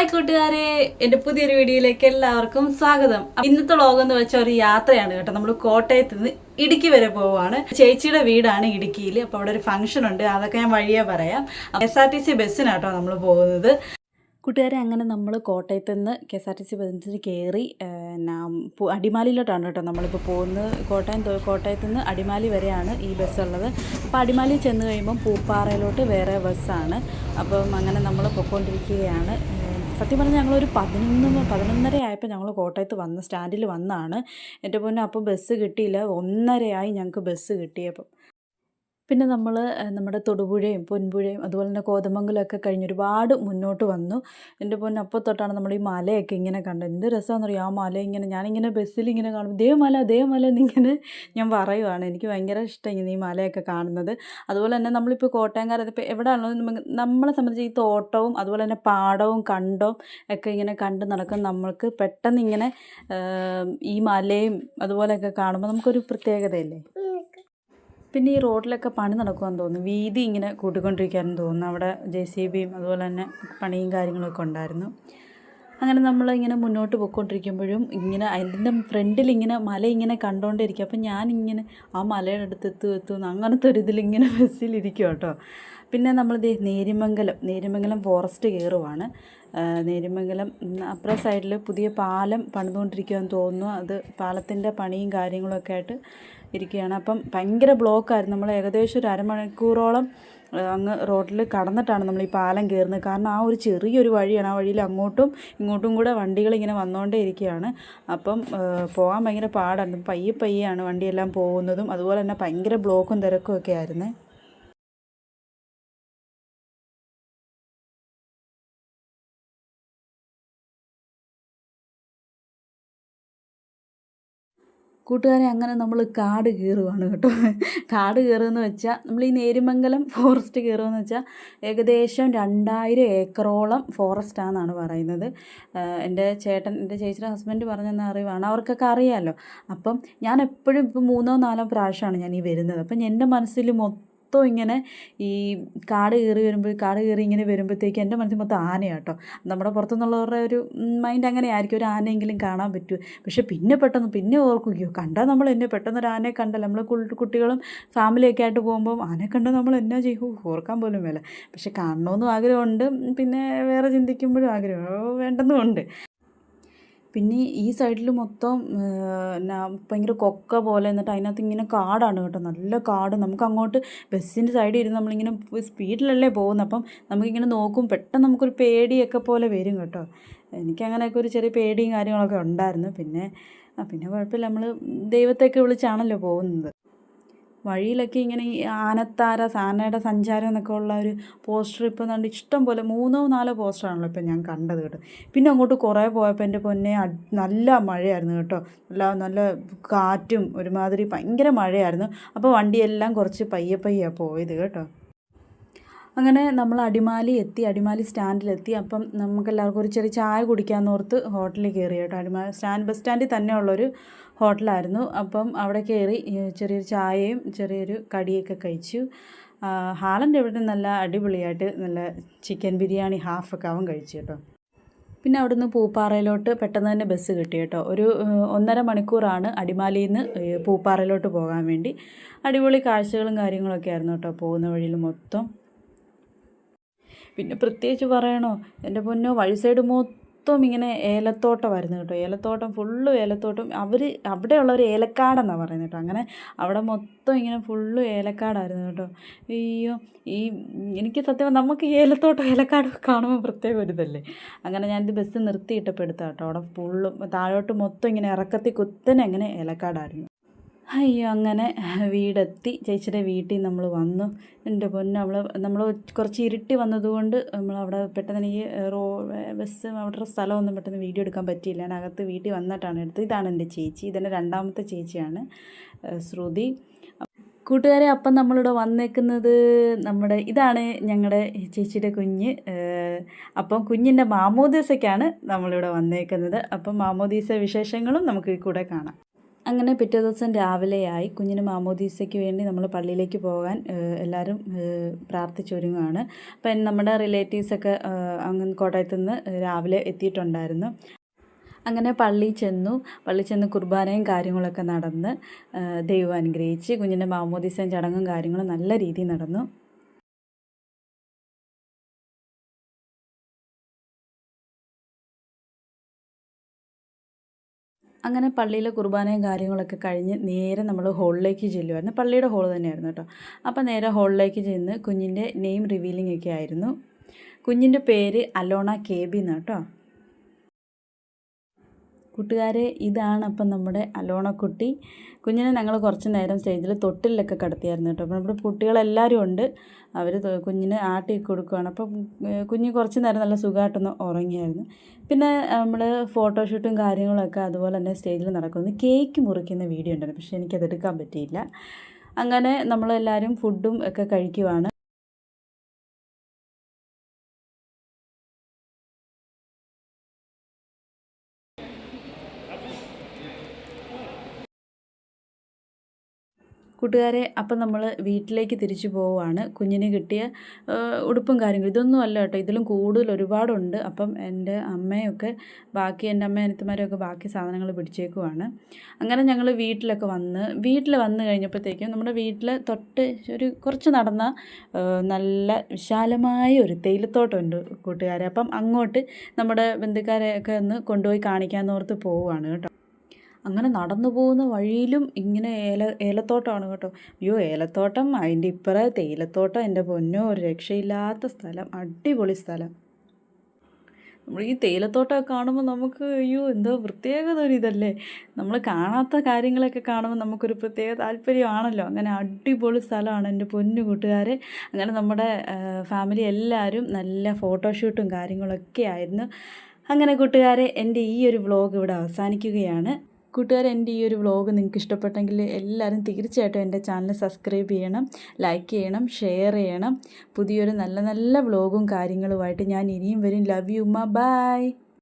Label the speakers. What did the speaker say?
Speaker 1: Hi കൂട്ടുകാരെ, എൻ്റെ പുതിയൊരു വീഡിയോയിലേക്ക് എല്ലാവർക്കും സ്വാഗതം. ഇന്നത്തെ വ്ളോഗ് എന്ന് വെച്ചാൽ ഒരു യാത്രയാണ് കേട്ടോ. നമ്മൾ കോട്ടയത്ത് നിന്ന് ഇടുക്കി വരെ പോവുകയാണ്. ചേച്ചിയുടെ വീടാണ് ഇടുക്കിയിൽ. അപ്പോൾ അവിടെ ഒരു ഫംഗ്ഷൻ ഉണ്ട്, അതൊക്കെ ഞാൻ വഴിയേ പറയാം. SRTC ബസ്സിനാട്ടോ നമ്മൾ പോകുന്നത്. കൂട്ടുകാരെ, അങ്ങനെ നമ്മൾ കോട്ടയത്ത് നിന്ന് KSRTC ബസ്സിൽ കയറി അടിമാലിയിലോട്ടാണ് കേട്ടോ നമ്മളിപ്പോൾ പോകുന്നത്. കോട്ടയത്ത് നിന്ന് അടിമാലി വരെയാണ് ഈ ബസ്സുള്ളത്. അപ്പോൾ അടിമാലി ചെന്ന് കഴിയുമ്പം പൂപ്പാറയിലോട്ട് വേറെ ബസ്സാണ്. അപ്പം അങ്ങനെ നമ്മൾ പൊയ്ക്കൊണ്ടിരിക്കുകയാണ്. സത്യം പറഞ്ഞാൽ ഞങ്ങളൊരു 11:30 ആയപ്പോൾ ഞങ്ങൾ കോട്ടയത്ത് സ്റ്റാൻഡിൽ വന്നാണ്. എൻ്റെ പൊന്നെ, അപ്പോൾ ബസ് കിട്ടിയില്ല. 1:30 ഞങ്ങൾക്ക് ബസ് കിട്ടിയപ്പം. പിന്നെ നമ്മൾ നമ്മുടെ തൊടുപുഴയും പൊൻപുഴയും അതുപോലെ തന്നെ കോതമംഗലമൊക്കെ കഴിഞ്ഞ് ഒരുപാട് മുന്നോട്ട് വന്നു. എൻ്റെ പൊന്നെ, അപ്പോൾ തൊട്ടാണ് നമ്മൾ ഈ മലയൊക്കെ ഇങ്ങനെ കണ്ടത്. എന്ത് രസമാണെന്നറിയോ ആ മല. ഞാനിങ്ങനെ ബസ്സിലിങ്ങനെ കാണും, ദേ മല എന്നിങ്ങനെ ഞാൻ പറയുവാണ്. എനിക്ക് ഭയങ്കര ഇഷ്ടം ഇങ്ങനെ ഈ മലയൊക്കെ കാണുന്നത്. അതുപോലെ തന്നെ നമ്മളിപ്പോൾ കോട്ടയംകാരത് ഇപ്പോൾ എവിടെയാണല്ലോ നമ്മളെ സംബന്ധിച്ച് ഈ തോട്ടവും അതുപോലെ തന്നെ പാടവും കണ്ടവും ഒക്കെ ഇങ്ങനെ കണ്ട് നടക്കും. നമ്മൾക്ക് പെട്ടെന്ന് ഇങ്ങനെ ഈ മലയും അതുപോലെയൊക്കെ കാണുമ്പോൾ നമുക്കൊരു പ്രത്യേകതയല്ലേ. പിന്നെ ഈ റോഡിലൊക്കെ പണി നടക്കുമെന്ന് തോന്നുന്നു. വീതി ഇങ്ങനെ കൂട്ടിക്കൊണ്ടിരിക്കുകയാണെന്ന് തോന്നുന്നു. അവിടെ JCBയും അതുപോലെ തന്നെ പണിയും കാര്യങ്ങളൊക്കെ ഉണ്ടായിരുന്നു. അങ്ങനെ നമ്മളിങ്ങനെ മുന്നോട്ട് പോയിക്കൊണ്ടിരിക്കുമ്പോഴും ഇങ്ങനെ അതിൻ്റെ ഫ്രണ്ടിൽ ഇങ്ങനെ മല ഇങ്ങനെ കണ്ടുകൊണ്ടിരിക്കുക. അപ്പം ഞാനിങ്ങനെ ആ മലയുടെ അടുത്ത് എത്തുന്നു അങ്ങനത്തെ ഒരു ഇതിലിങ്ങനെ ബസ്സിലിരിക്കും കേട്ടോ. പിന്നെ നമ്മൾ നേരിമംഗലം ഫോറസ്റ്റ് കയറുവാണ്. നേരിമംഗലം അപ്പുറ സൈഡിൽ പുതിയ പാലം പണിതുകൊണ്ടിരിക്കുകയെന്ന് തോന്നുന്നു. അത് പാലത്തിൻ്റെ പണിയും കാര്യങ്ങളൊക്കെ ആയിട്ട് ഇരിക്കുകയാണ്. അപ്പം ഭയങ്കര ബ്ലോക്കായിരുന്നു. നമ്മൾ ഏകദേശം ഒരു അരമണിക്കൂറോളം അങ്ങ് റോഡിൽ കടന്നിട്ടാണ് നമ്മൾ ഈ പാലം കയറുന്നത്. കാരണം ആ ഒരു ചെറിയൊരു വഴിയാണ്. ആ വഴിയിൽ അങ്ങോട്ടും ഇങ്ങോട്ടും കൂടെ വണ്ടികളിങ്ങനെ വന്നുകൊണ്ടേ ഇരിക്കുകയാണ്. അപ്പം പോകാൻ ഭയങ്കര പാടായിരുന്നു. പയ്യെയാണ് വണ്ടിയെല്ലാം പോകുന്നതും. അതുപോലെ തന്നെ ഭയങ്കര ബ്ലോക്കും തിരക്കും ഒക്കെ ആയിരുന്നു. കൂട്ടുകാരെ, അങ്ങനെ നമ്മൾ കാട് കയറുവാണ് കേട്ടോ. കാട് കയറുകയെന്ന് വെച്ചാൽ നമ്മൾ ഈ നേരിമംഗലം ഫോറസ്റ്റ് കയറുകയെന്ന് വെച്ചാൽ ഏകദേശം 2000 ഏക്കറോളം ഫോറസ്റ്റാണെന്നാണ് പറയുന്നത്. എൻ്റെ ചേച്ചിയുടെ ഹസ്ബൻഡ് പറഞ്ഞെന്ന അറിവാണ്. അവർക്കൊക്കെ അറിയാമല്ലോ. അപ്പം ഞാൻ എപ്പോഴും ഇപ്പോൾ 3-4 പ്രാവശ്യമാണ് ഞാൻ ഈ വരുന്നത്. അപ്പം എൻ്റെ മനസ്സിൽ മൊത്തം ഇങ്ങനെ ഈ കാട് കയറി ഇങ്ങനെ വരുമ്പോഴത്തേക്ക് എൻ്റെ മനസ്സിൽ മൊത്തം ആനയാട്ടോ. നമ്മുടെ പുറത്തുനിന്നുള്ളവരുടെ ഒരു മൈൻഡ് അങ്ങനെ ആയിരിക്കും, ഒരു ആനയെങ്കിലും കാണാൻ പറ്റൂ. പക്ഷെ പിന്നെ ഓർക്കുകയോ കണ്ടാൽ നമ്മൾ എന്നെ പെട്ടെന്നൊരു ആനയെ കണ്ടല്ലോ. നമ്മൾ കുട്ടികളും ഫാമിലിയൊക്കെ ആയിട്ട് പോകുമ്പം ആനയെ കണ്ടാൽ നമ്മൾ എന്നാ ചെയ്യും, ഓർക്കാൻ പോലും വേല. പക്ഷെ കാണണമെന്നും ആഗ്രഹമുണ്ട്. പിന്നെ വേറെ ചിന്തിക്കുമ്പോഴും ആഗ്രഹം വേണ്ടെന്നുമുണ്ട്. പിന്നെ ഈ സൈഡിൽ മൊത്തം ഭയങ്കര കൊക്ക പോലെ, എന്നിട്ട് അതിനകത്ത് ഇങ്ങനെ കാടാണ് കേട്ടോ. നല്ല കാട്. നമുക്ക് അങ്ങോട്ട് ബസ്സിൻ്റെ സൈഡിൽ ഇരുന്ന് നമ്മളിങ്ങനെ സ്പീഡിലല്ലേ പോകുന്നത്. അപ്പം നമുക്കിങ്ങനെ നോക്കും, പെട്ടെന്ന് നമുക്കൊരു പേടിയൊക്കെ പോലെ വരും കേട്ടോ. എനിക്കങ്ങനെയൊക്കെ ഒരു ചെറിയ പേടിയും കാര്യങ്ങളൊക്കെ ഉണ്ടായിരുന്നു. പിന്നെ കുഴപ്പമില്ല, നമ്മൾ ദൈവത്തെയൊക്കെ വിളിച്ചാണല്ലോ പോകുന്നത്. വഴിയിലൊക്കെ ഇങ്ങനെ ഈ ആനയുടെ സഞ്ചാരം എന്നൊക്കെ ഉള്ള ഒരു പോസ്റ്റർ ഇപ്പോൾ കണ്ട് ഇഷ്ടം പോലെ 3-4 പോസ്റ്ററാണല്ലോ ഇപ്പം ഞാൻ കണ്ടത് കേട്ടോ. പിന്നെ അങ്ങോട്ട് കുറേ പോയപ്പോൾ എൻ്റെ പൊന്നെ നല്ല മഴയായിരുന്നു കേട്ടോ. നല്ല കാറ്റും ഒരുമാതിരി ഭയങ്കര മഴയായിരുന്നു. അപ്പോൾ വണ്ടിയെല്ലാം കുറച്ച് പയ്യെ പോയത് കേട്ടോ. അങ്ങനെ നമ്മൾ അടിമാലി സ്റ്റാൻഡിലെത്തി. അപ്പം നമുക്കെല്ലാവർക്കും ഒരു ചെറിയ ചായ കുടിക്കാമെന്നോർത്ത് ഹോട്ടലിൽ കയറി കേട്ടോ. ബസ് സ്റ്റാൻഡിൽ തന്നെ ഉള്ളൊരു ഹോട്ടലായിരുന്നു. അപ്പം അവിടെ കയറി ചെറിയൊരു ചായയും ചെറിയൊരു കടിയൊക്കെ കഴിച്ചു. ഹാളൻ്റെ ഇവിടെ നല്ല അടിപൊളിയായിട്ട് നല്ല ചിക്കൻ ബിരിയാണി ഹാഫൊക്കെ അവൻ കഴിച്ചു കേട്ടോ. പിന്നെ അവിടുന്ന് പൂപ്പാറയിലോട്ട് പെട്ടെന്ന് തന്നെ ബസ് കിട്ടി കേട്ടോ. ഒരു 1.5 മണിക്കൂറാണ് അടിമാലിയിൽ നിന്ന് പൂപ്പാറയിലോട്ട് പോകാൻ വേണ്ടി. അടിപൊളി കാഴ്ചകളും കാര്യങ്ങളൊക്കെ ആയിരുന്നു കേട്ടോ പോകുന്ന വഴിയിൽ മൊത്തം. പിന്നെ പ്രത്യേകിച്ച് പറയണോ, എൻ്റെ പൊന്നോ, വഴി സൈഡ് മൊത്തം ഇങ്ങനെ ഏലത്തോട്ടമായിരുന്നു കേട്ടോ. ഫുള്ള് ഏലത്തോട്ടം. അവിടെയുള്ളവർ ഏലക്കാടെന്നാണ് പറയുന്നത് കേട്ടോ. അങ്ങനെ അവിടെ മൊത്തം ഇങ്ങനെ ഫുള്ള് ഏലക്കാടായിരുന്നു കേട്ടോ. അയ്യോ, എനിക്ക് സത്യം നമുക്ക് ഏലക്കാട് കാണുമ്പോൾ പ്രത്യേക ഒരു ഇതല്ലേ. അങ്ങനെ ഞാനിത് ബസ് നിർത്തിയിട്ടപ്പോൾ എടുത്താൽ കേട്ടോ. അവിടെ ഫുള്ളും താഴോട്ട് മൊത്തം ഇങ്ങനെ ഇറക്കത്തി കുത്തനെ അങ്ങനെ ഏലക്കാടായിരുന്നു. അയ്യോ, അങ്ങനെ വീടെത്തി. ചേച്ചിയുടെ വീട്ടിൽ നമ്മൾ വന്നു. എൻ്റെ പൊന്ന്, നമ്മൾ കുറച്ച് ഇരുട്ടി വന്നതുകൊണ്ട് നമ്മളവിടെ പെട്ടെന്ന് എനിക്ക് ബസ് അവിടെ സ്ഥലമൊന്നും പെട്ടെന്ന് വീഡിയോ എടുക്കാൻ പറ്റിയില്ല. ഞാൻ അകത്ത് വീട്ടിൽ വന്നിട്ടാണ് എടുത്തത്. ഇതാണ് എൻ്റെ ചേച്ചി. ഇതെൻ്റെ 2ാമത്തെ ചേച്ചിയാണ്, ശ്രുതി. കൂട്ടുകാരെ, അപ്പം നമ്മളിവിടെ വന്നേക്കുന്നത് ഇതാണ് ഞങ്ങളുടെ ചേച്ചിയുടെ കുഞ്ഞ്. അപ്പം കുഞ്ഞിൻ്റെ മാമോദീസയ്ക്കാണ് നമ്മളിവിടെ വന്നേക്കുന്നത്. അപ്പം മാമോദീസ വിശേഷങ്ങളും നമുക്ക് കൂടെ കാണാം. അങ്ങനെ പിറ്റേ ദിവസം രാവിലെയായി. കുഞ്ഞിന് മാമോദീസയ്ക്ക് വേണ്ടി നമ്മൾ പള്ളിയിലേക്ക് പോകാൻ എല്ലാവരും പ്രാർത്ഥിച്ചൊരുങ്ങുകയാണ്. അപ്പം നമ്മുടെ റിലേറ്റീവ്സൊക്കെ അങ്ങ് കോട്ടയത്തു നിന്ന് രാവിലെ എത്തിയിട്ടുണ്ടായിരുന്നു. അങ്ങനെ പള്ളിയിൽ ചെന്ന് കുർബാനയും കാര്യങ്ങളൊക്കെ നടന്ന് ദൈവം അനുഗ്രഹിച്ച് കുഞ്ഞിൻ്റെ മാമോദീസയും ചടങ്ങും കാര്യങ്ങളും നല്ല രീതിയിൽ നടന്നു. അങ്ങനെ പള്ളിയിലെ കുർബാനയും കാര്യങ്ങളൊക്കെ കഴിഞ്ഞ് നേരെ നമ്മൾ ഹോളിലേക്ക് ചെല്ലുമായിരുന്നു. പള്ളിയുടെ ഹോൾ തന്നെയായിരുന്നു കേട്ടോ. അപ്പോൾ നേരെ ഹോളിലേക്ക് ചെന്ന് കുഞ്ഞിൻ്റെ നെയിം റിവീലിംഗ് ഒക്കെ ആയിരുന്നു. കുഞ്ഞിൻ്റെ പേര് അലോണ KB എന്നാണ് കേട്ടോ. കൂട്ടുകാരെ, ഇതാണ് അപ്പം നമ്മുടെ അലോണക്കുട്ടി. കുഞ്ഞിനെ ഞങ്ങൾ കുറച്ച് നേരം സ്റ്റേജിൽ തൊട്ടിലൊക്കെ കിടത്തിയായിരുന്നു കേട്ടോ. അപ്പോൾ നമ്മുടെ കുട്ടികളെല്ലാവരും ഉണ്ട്. അവർ കുഞ്ഞിനെ ആട്ടി കൊടുക്കുകയാണ്. അപ്പം കുഞ്ഞ് കുറച്ച് നേരം നല്ല സുഖമായിട്ടൊന്ന് ഉറങ്ങിയായിരുന്നു. പിന്നെ നമ്മൾ ഫോട്ടോഷൂട്ടും കാര്യങ്ങളൊക്കെ അതുപോലെ തന്നെ സ്റ്റേജിൽ നടക്കുന്നു. കേക്ക് മുറിക്കുന്ന വീഡിയോ ഉണ്ടായിരുന്നു, പക്ഷേ എനിക്കതെടുക്കാൻ പറ്റിയില്ല. അങ്ങനെ നമ്മളെല്ലാവരും ഫുഡും ഒക്കെ കഴിക്കുവാണ്. കൂട്ടുകാരെ, അപ്പം നമ്മൾ വീട്ടിലേക്ക് തിരിച്ചു പോവുകയാണ്. കുഞ്ഞിന് കിട്ടിയ ഉടുപ്പും കാര്യങ്ങളും ഇതൊന്നും അല്ല കേട്ടോ, ഇതിലും കൂടുതൽ ഒരുപാടുണ്ട്. അപ്പം എൻ്റെ അമ്മയൊക്കെ എൻ്റെ അമ്മ അനിയത്തിമാരൊക്കെ ബാക്കി സാധനങ്ങൾ പിടിച്ചേക്കുവാണ്. അങ്ങനെ ഞങ്ങൾ വീട്ടിൽ വന്ന് കഴിഞ്ഞപ്പോഴത്തേക്കും നമ്മുടെ വീട്ടിൽ തൊട്ട് ഒരു കുറച്ച് നടന്ന നല്ല വിശാലമായ ഒരു തേയിലത്തോട്ടമുണ്ട് കൂട്ടുകാരെ. അപ്പം അങ്ങോട്ട് നമ്മുടെ ബന്ധുക്കാരെയൊക്കെ ഒന്ന് കൊണ്ടുപോയി കാണിക്കാമെന്നോർത്ത് പോവുകയാണ് കേട്ടോ. അങ്ങനെ നടന്നു പോകുന്ന വഴിയിലും ഇങ്ങനെ ഏലത്തോട്ടമാണ് കേട്ടോ. അയ്യോ, ഏലത്തോട്ടം, അതിൻ്റെ ഇപ്പുറം തേയിലത്തോട്ടം. എൻ്റെ പൊന്നോ, ഒരു രക്ഷയില്ലാത്ത സ്ഥലം, അടിപൊളി സ്ഥലം. നമ്മൾ ഈ തേയിലത്തോട്ടമൊക്കെ കാണുമ്പോൾ നമുക്ക് അയ്യോ എന്തോ പ്രത്യേകത ഒരു ഇതല്ലേ. നമ്മൾ കാണാത്ത കാര്യങ്ങളൊക്കെ കാണുമ്പോൾ നമുക്കൊരു പ്രത്യേക താല്പര്യമാണല്ലോ. അങ്ങനെ അടിപൊളി സ്ഥലമാണ് എൻ്റെ പൊന്നു കൂട്ടുകാരെ. അങ്ങനെ നമ്മുടെ ഫാമിലി എല്ലാവരും നല്ല ഫോട്ടോഷൂട്ടും കാര്യങ്ങളൊക്കെ ആയിരുന്നു. അങ്ങനെ കൂട്ടുകാരെ, എൻ്റെ ഈ ഒരു വ്ളോഗ് ഇവിടെ അവസാനിക്കുകയാണ്. കൂട്ടുകാരെ, എൻ്റെ ഈ ഒരു വ്ളോഗ് നിങ്ങൾക്ക് ഇഷ്ടപ്പെട്ടെങ്കിൽ എല്ലാവരും തീർച്ചയായിട്ടും എൻ്റെ ചാനൽ സബ്സ്ക്രൈബ് ചെയ്യണം, ലൈക്ക് ചെയ്യണം, ഷെയർ ചെയ്യണം. പുതിയൊരു നല്ല നല്ല വ്ളോഗും കാര്യങ്ങളുമായിട്ട് ഞാൻ ഇനിയും വരും. ലവ് യു ഉമ്മ, ബൈ.